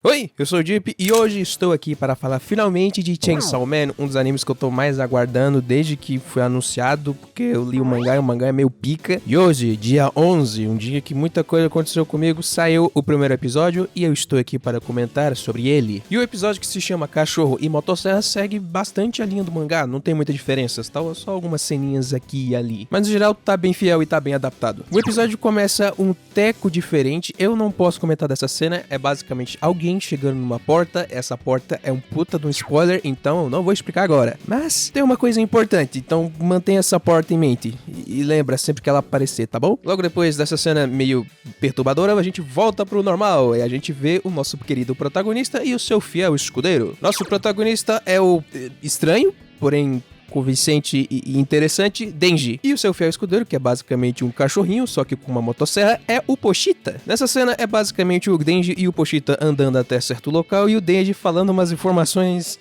Oi, eu sou o Deep e hoje estou aqui para falar finalmente de Chainsaw Man, um dos animes que eu tô mais aguardando desde que foi anunciado, porque eu li o mangá e o mangá é meio pica. E hoje, dia 11, um dia que muita coisa aconteceu comigo, saiu o primeiro episódio e eu estou aqui para comentar sobre ele. E o episódio que se chama Cachorro e Motosserra segue bastante a linha do mangá, não tem muita diferença, tá? Só algumas ceninhas aqui e ali. Mas no geral tá bem fiel e tá bem adaptado. O episódio começa um teco diferente, eu não posso comentar dessa cena, é basicamente alguém chegando numa porta, essa porta é um puta de um spoiler, então eu não vou explicar agora. Mas tem uma coisa importante, então mantenha essa porta em mente e lembra sempre que ela aparecer, tá bom? Logo depois dessa cena meio perturbadora, a gente volta pro normal e a gente vê o nosso querido protagonista e o seu fiel escudeiro. Nosso protagonista é o estranho, porém convincente e interessante, Denji. E o seu fiel escudeiro, que é basicamente um cachorrinho, só que com uma motosserra, é o Pochita. Nessa cena é basicamente o Denji e o Pochita andando até certo local e o Denji falando umas informações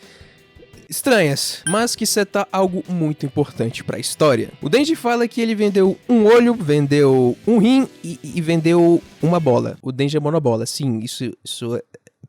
estranhas, mas que seta algo muito importante pra história. O Denji fala que ele vendeu um olho, vendeu um rim e vendeu uma bola. O Denji é monobola, sim, isso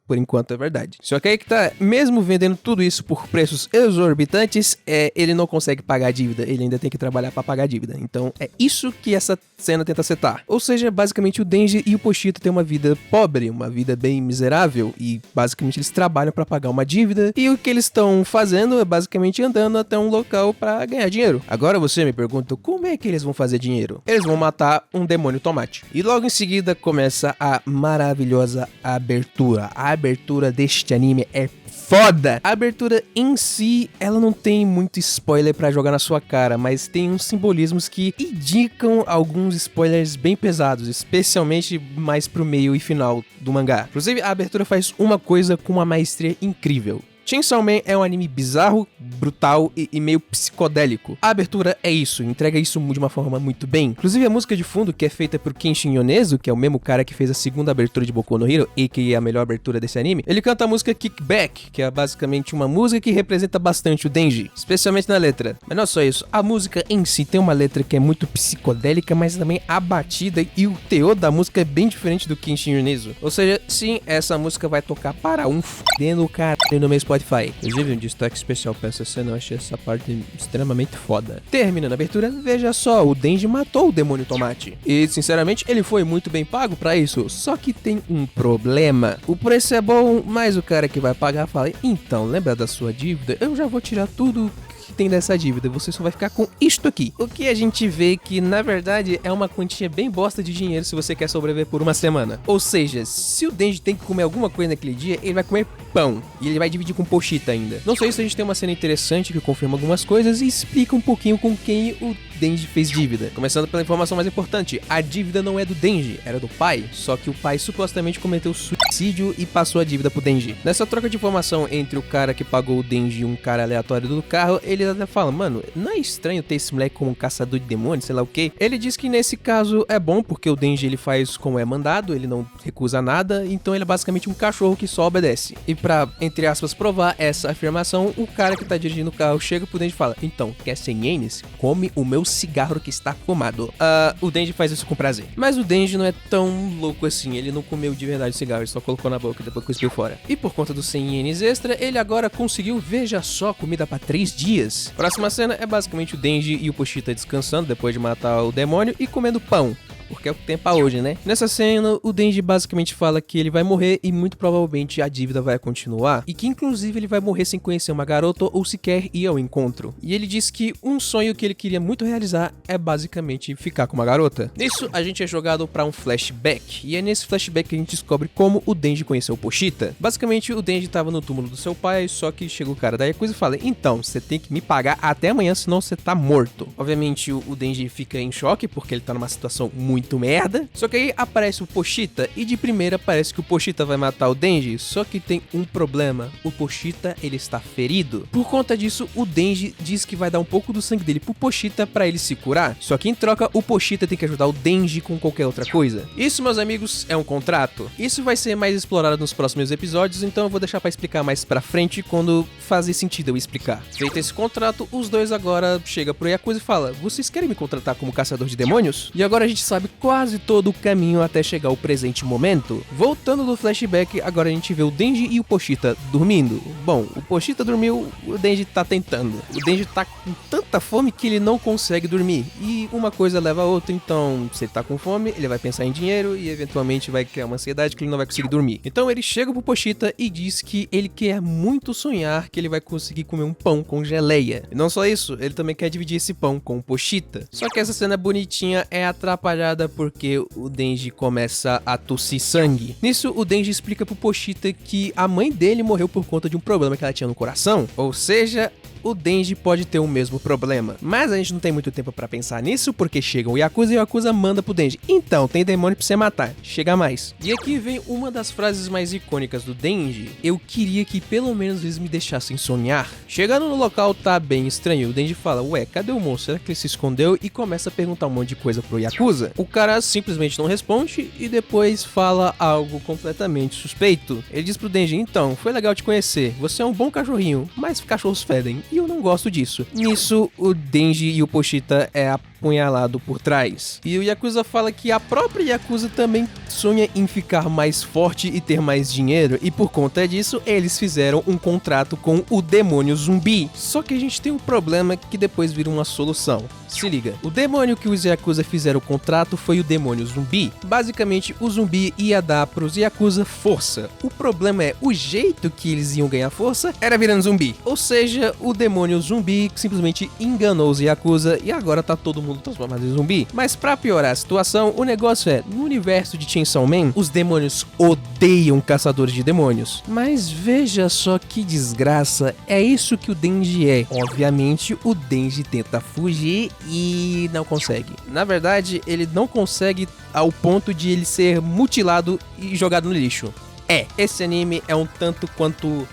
por enquanto é verdade. Só que aí que tá, mesmo vendendo tudo isso por preços exorbitantes, ele não consegue pagar a dívida, ele ainda tem que trabalhar pra pagar a dívida. Então é isso que essa cena tenta setar. Ou seja, basicamente o Denji e o Pochita têm uma vida pobre, uma vida bem miserável, e basicamente eles trabalham pra pagar uma dívida, e o que eles estão fazendo é basicamente andando até um local pra ganhar dinheiro. Agora você me pergunta, como é que eles vão fazer dinheiro? Eles vão matar um demônio tomate. E logo em seguida começa a maravilhosa abertura. A abertura deste anime é foda! A abertura em si, ela não tem muito spoiler pra jogar na sua cara, mas tem uns simbolismos que indicam alguns spoilers bem pesados, especialmente mais pro meio e final do mangá. Inclusive, a abertura faz uma coisa com uma maestria incrível. Chainsaw Man é um anime bizarro, brutal e meio psicodélico. A abertura é isso, entrega isso de uma forma muito bem. Inclusive a música de fundo, que é feita por Kenshin Yonezu, que é o mesmo cara que fez a segunda abertura de Boku no Hero, e que é a melhor abertura desse anime, ele canta a música Kickback, que é basicamente uma música que representa bastante o Denji, especialmente na letra. Mas não é só isso, a música em si tem uma letra que é muito psicodélica, mas também a batida e o teor da música é bem diferente do Kenshin Yonezu. Ou seja, sim, essa música vai tocar para um fudendo caralho no meu Spotify. Inclusive, um destaque especial pra essa cena, eu achei essa parte extremamente foda. Terminando a abertura, veja só, o Denji matou o demônio tomate. E, sinceramente, ele foi muito bem pago pra isso. Só que tem um problema. O preço é bom, mas o cara que vai pagar fala, então, lembra da sua dívida? Eu já vou tirar tudo que tem dessa dívida, você só vai ficar com isto aqui. O que a gente vê que, na verdade, é uma quantia bem bosta de dinheiro se você quer sobreviver por uma semana. Ou seja, se o Denji tem que comer alguma coisa naquele dia, ele vai comer pão. E ele vai dividir com Pochita ainda. Não só isso, a gente tem uma cena interessante que confirma algumas coisas e explica um pouquinho com quem o Denji fez dívida. Começando pela informação mais importante, a dívida não é do Denji, era do pai, só que o pai supostamente cometeu suicídio e passou a dívida pro Denji. Nessa troca de informação entre o cara que pagou o Denji e um cara aleatório do carro, ele até fala, mano, não é estranho ter esse moleque como um caçador de demônios, sei lá o que. Ele diz que nesse caso é bom, porque o Denji ele faz como é mandado, ele não recusa nada, então ele é basicamente um cachorro que só obedece. E pra, entre aspas, provar essa afirmação, o cara que tá dirigindo o carro chega pro Denji e fala, então, quer 100 ienes? Come o meu cigarro que está fumado. O Denji faz isso com prazer. Mas o Denji não é tão louco assim, ele não comeu de verdade o cigarro, ele só colocou na boca e depois cuspiu fora. E por conta dos 100 ienes extra, ele agora conseguiu, veja só, comida pra 3 dias. Próxima cena é basicamente o Denji e o Pochita descansando depois de matar o demônio e comendo pão. Porque é o que tem pra hoje, né? Nessa cena, o Denji basicamente fala que ele vai morrer e muito provavelmente a dívida vai continuar. E que inclusive ele vai morrer sem conhecer uma garota ou sequer ir ao encontro. E ele diz que um sonho que ele queria muito realizar é basicamente ficar com uma garota. Nisso, a gente é jogado pra um flashback. E é nesse flashback que a gente descobre como o Denji conheceu o Pochita. Basicamente, o Denji tava no túmulo do seu pai, só que chega o cara da Yakuza e fala, então, você tem que me pagar até amanhã, senão você tá morto. Obviamente, o Denji fica em choque, porque ele tá numa situação muito merda. Só que aí aparece o Pochita e de primeira parece que o Pochita vai matar o Denji, só que tem um problema. O Pochita, ele está ferido. Por conta disso, o Denji diz que vai dar um pouco do sangue dele pro Pochita pra ele se curar. Só que em troca, o Pochita tem que ajudar o Denji com qualquer outra coisa. Isso, meus amigos, é um contrato. Isso vai ser mais explorado nos próximos episódios, então eu vou deixar pra explicar mais pra frente quando fazer sentido eu explicar. Feito esse contrato, os dois agora chegam pro Yakuza e falam, vocês querem me contratar como caçador de demônios? E agora a gente sabe quase todo o caminho até chegar ao presente momento. Voltando do flashback, agora a gente vê o Denji e o Pochita dormindo. Bom, o Pochita dormiu, o Denji tá tentando. O Denji tá com tanta fome que ele não consegue dormir. E uma coisa leva a outra, então se ele tá com fome, ele vai pensar em dinheiro e eventualmente vai criar uma ansiedade que ele não vai conseguir dormir. Então ele chega pro Pochita e diz que ele quer muito sonhar que ele vai conseguir comer um pão com geleia. E não só isso, ele também quer dividir esse pão com o Pochita. Só que essa cena bonitinha é atrapalhada porque o Denji começa a tossir sangue. Nisso, o Denji explica pro Pochita que a mãe dele morreu por conta de um problema que ela tinha no coração. Ou seja, o Denji pode ter o mesmo problema. Mas a gente não tem muito tempo pra pensar nisso, porque chega o Yakuza e o Yakuza manda pro Denji: então, tem demônio pra você matar, chega mais. E aqui vem uma das frases mais icônicas do Denji: eu queria que pelo menos eles me deixassem sonhar. Chegando no local tá bem estranho, o Denji fala: ué, cadê o monstro? Será que ele se escondeu? E começa a perguntar um monte de coisa pro Yakuza. O cara simplesmente não responde e depois fala algo completamente suspeito. Ele diz pro Denji: então, foi legal te conhecer, você é um bom cachorrinho, mas cachorros fedem. E eu não gosto disso. Nisso, o Denji e o Pochita é apunhalado por trás. E o Yakuza fala que a própria Yakuza também sonha em ficar mais forte e ter mais dinheiro, e por conta disso, eles fizeram um contrato com o demônio zumbi. Só que a gente tem um problema que depois vira uma solução. Se liga, o demônio que os Yakuza fizeram o contrato foi o demônio zumbi. Basicamente, o zumbi ia dar pros Yakuza força. O problema é, o jeito que eles iam ganhar força era virando zumbi. Ou seja, o demônio zumbi simplesmente enganou os Yakuza e agora tá todo mundo transformado em zumbi. Mas pra piorar a situação, o negócio é, no universo de Chainsaw Man, os demônios odeiam caçadores de demônios. Mas veja só que desgraça, é isso que o Denji é. Obviamente, o Denji tenta fugir e não consegue. Na verdade, ele não consegue ao ponto de ele ser mutilado e jogado no lixo. Esse anime é um tanto quanto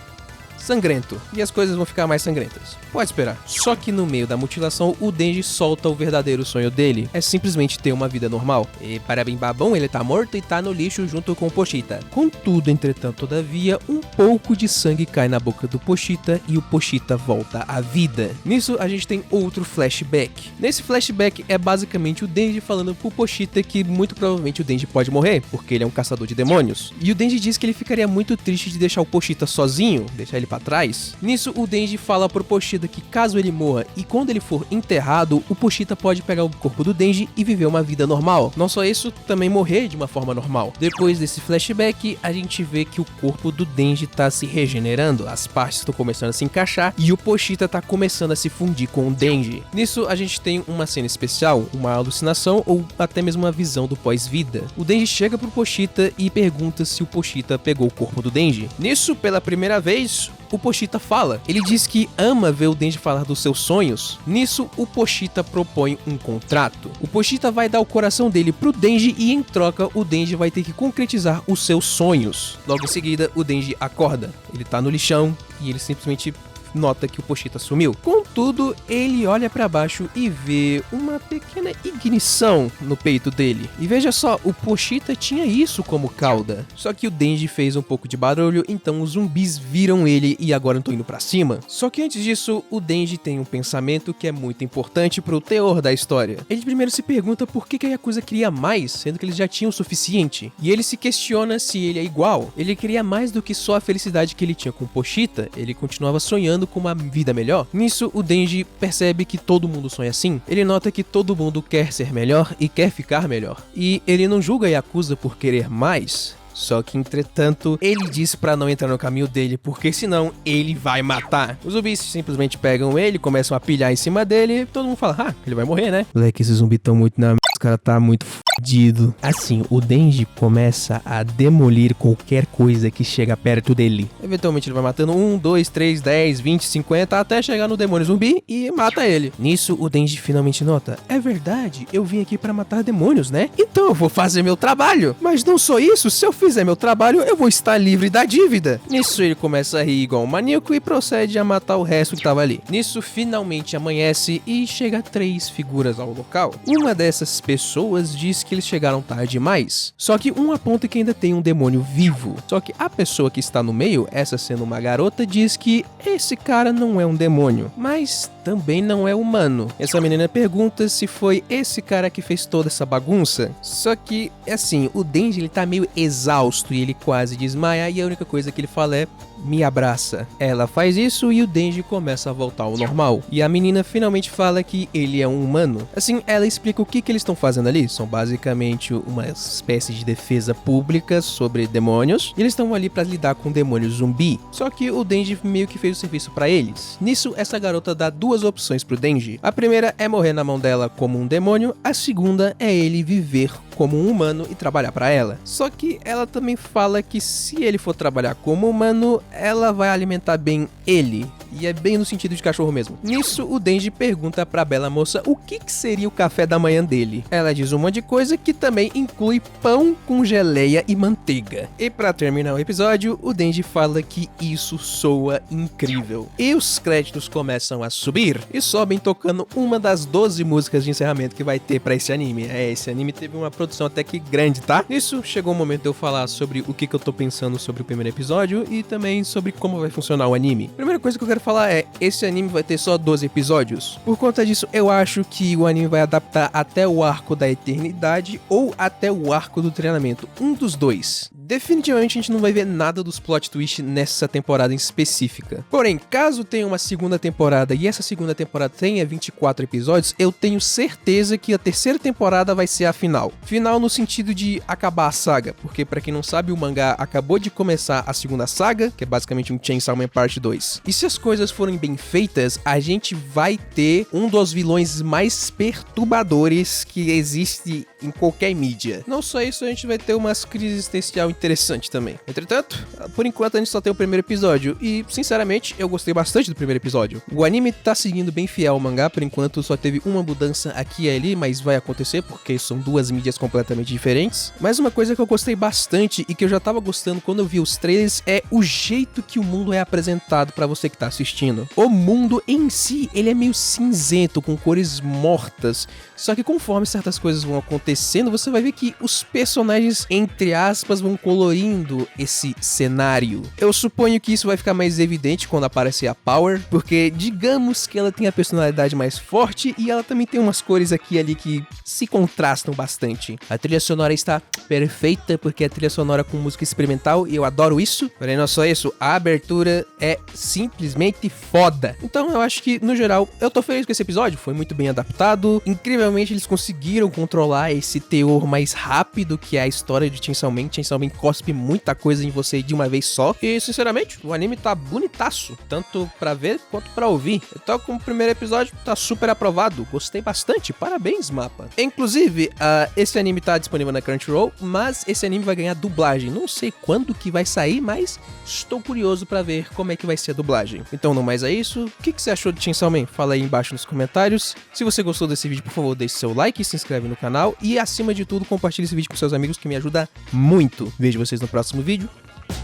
sangrento, e as coisas vão ficar mais sangrentas. Pode esperar. Só que no meio da mutilação, o Denji solta o verdadeiro sonho dele. É simplesmente ter uma vida normal. E para bem babão, ele tá morto e tá no lixo junto com o Pochita. Contudo, entretanto, todavia, um pouco de sangue cai na boca do Pochita e o Pochita volta à vida. Nisso, a gente tem outro flashback. Nesse flashback, é basicamente o Denji falando pro Pochita que muito provavelmente o Denji pode morrer, porque ele é um caçador de demônios. E o Denji diz que ele ficaria muito triste de deixar o Pochita sozinho, deixar ele pra trás. Nisso, o Denji fala pro Pochita que caso ele morra e quando ele for enterrado, o Pochita pode pegar o corpo do Denji e viver uma vida normal. Não só isso, também morrer de uma forma normal. Depois desse flashback, a gente vê que o corpo do Denji tá se regenerando, as partes estão começando a se encaixar e o Pochita tá começando a se fundir com o Denji. Nisso, a gente tem uma cena especial, uma alucinação ou até mesmo uma visão do pós-vida. O Denji chega pro Pochita e pergunta se o Pochita pegou o corpo do Denji. Nisso, pela primeira vez, o Pochita fala. Ele diz que ama ver o Denji falar dos seus sonhos. Nisso, o Pochita propõe um contrato. O Pochita vai dar o coração dele pro Denji e em troca, o Denji vai ter que concretizar os seus sonhos. Logo em seguida, o Denji acorda. Ele tá no lixão e ele simplesmente nota que o Pochita sumiu. Contudo, ele olha pra baixo e vê uma pequena ignição no peito dele. E veja só, o Pochita tinha isso como cauda. Só que o Denji fez um pouco de barulho, então os zumbis viram ele e agora estão indo pra cima. Só que antes disso, o Denji tem um pensamento que é muito importante pro teor da história. Ele primeiro se pergunta por que a Yakuza queria mais, sendo que eles já tinham o suficiente. E ele se questiona se ele é igual. Ele queria mais do que só a felicidade que ele tinha com o Pochita, ele continuava sonhando com uma vida melhor. Nisso, o Denji percebe que todo mundo sonha assim. Ele nota que todo mundo quer ser melhor e quer ficar melhor. E ele não julga a Yakuza por querer mais. Só que, entretanto, ele disse pra não entrar no caminho dele, porque senão ele vai matar. Os zumbis simplesmente pegam ele, começam a pilhar em cima dele, e todo mundo fala, ele vai morrer, né? Moleque, esses zumbis tão muito na merda, os caras tá muito fudido. Assim, o Denji começa a demolir qualquer coisa que chega perto dele. Eventualmente ele vai matando 1, 2, 3, 10, 20, 50, até chegar no demônio zumbi e mata ele. Nisso, o Denji finalmente nota, é verdade, eu vim aqui pra matar demônios, né? Então eu vou fazer meu trabalho. Mas não só isso, se eu fizer meu trabalho, eu vou estar livre da dívida. Nisso, ele começa a rir igual um maníaco e procede a matar o resto que tava ali. Nisso, finalmente amanhece e chega 3 figuras ao local. Uma dessas pessoas diz que eles chegaram tarde demais. Só que um aponta que ainda tem um demônio vivo. Só que a pessoa que está no meio, essa sendo uma garota, diz que esse cara não é um demônio, mas também não é humano. Essa menina pergunta se foi esse cara que fez toda essa bagunça. Só que, assim, o Denji ele tá meio exausto e ele quase desmaia e a única coisa que ele fala é: me abraça. Ela faz isso e o Denji começa a voltar ao normal. E a menina finalmente fala que ele é um humano. Assim, ela explica o que eles estão fazendo ali. São basicamente uma espécie de defesa pública sobre demônios. E eles estão ali pra lidar com demônios zumbi. Só que o Denji meio que fez o serviço pra eles. Nisso, essa garota dá duas opções pro Denji. A primeira é morrer na mão dela como um demônio. A segunda é ele viver como um humano e trabalhar pra ela. Só que ela também fala que se ele for trabalhar como humano, ela vai alimentar bem ele. E é bem no sentido de cachorro mesmo. Nisso, o Denji pergunta pra bela moça o que seria o café da manhã dele. Ela diz um monte de coisa que também inclui pão com geleia e manteiga. E pra terminar o episódio, o Denji fala que isso soa incrível. E os créditos começam a subir e sobem tocando uma das 12 músicas de encerramento que vai ter pra esse anime. Esse anime teve uma produção até que grande, tá? Nisso, chegou o momento de eu falar sobre o que eu tô pensando sobre o primeiro episódio e também sobre como vai funcionar o anime. Primeira coisa que eu quero falar é, esse anime vai ter só 12 episódios. Por conta disso, eu acho que o anime vai adaptar até o arco da eternidade ou até o arco do treinamento. Um dos dois. Definitivamente a gente não vai ver nada dos plot twist nessa temporada em específica. Porém, caso tenha uma segunda temporada e essa segunda temporada tenha 24 episódios, eu tenho certeza que a terceira temporada vai ser a final. Final no sentido de acabar a saga, porque pra quem não sabe, o mangá acabou de começar a segunda saga, que é basicamente um Chainsaw Man Parte 2. E se as coisas forem bem feitas, a gente vai ter um dos vilões mais perturbadores que existe em qualquer mídia. Não só isso, a gente vai ter umas crises existencial interessante também. Entretanto, por enquanto a gente só tem o primeiro episódio e, sinceramente, eu gostei bastante do primeiro episódio. O anime tá seguindo bem fiel ao mangá, por enquanto só teve uma mudança aqui e ali, mas vai acontecer porque são duas mídias completamente diferentes. Mas uma coisa que eu gostei bastante e que eu já tava gostando quando eu vi os trailers é o jeito que o mundo é apresentado pra você que tá assistindo. O mundo em si, ele é meio cinzento, com cores mortas, só que conforme certas coisas vão acontecendo, você vai ver que os personagens, entre aspas, vão colorindo esse cenário. Eu suponho que isso vai ficar mais evidente quando aparecer a Power, porque digamos que ela tem a personalidade mais forte e ela também tem umas cores aqui e ali que se contrastam bastante. A trilha sonora está perfeita, porque é trilha sonora com música experimental e eu adoro isso. Porém, não só isso, a abertura é simplesmente foda. Então eu acho que, no geral, eu tô feliz com esse episódio, foi muito bem adaptado. Incrivelmente eles conseguiram controlar esse teor mais rápido que é a história de Chainsaw Man. Chainsaw Man cospe muita coisa em você de uma vez só. E, sinceramente, o anime tá bonitaço, tanto pra ver quanto pra ouvir. Então, como o primeiro episódio, tá super aprovado. Gostei bastante, parabéns, mapa. Inclusive, esse anime tá disponível na Crunchyroll, mas esse anime vai ganhar dublagem. Não sei quando que vai sair, mas estou curioso pra ver como é que vai ser a dublagem. Então, não mais é isso. O que você achou de Chainsaw Man? Fala aí embaixo nos comentários. Se você gostou desse vídeo, por favor, deixe seu like, se inscreve no canal e, acima de tudo, compartilhe esse vídeo com seus amigos, que me ajuda muito. Vejo vocês no próximo vídeo.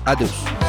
Adeus.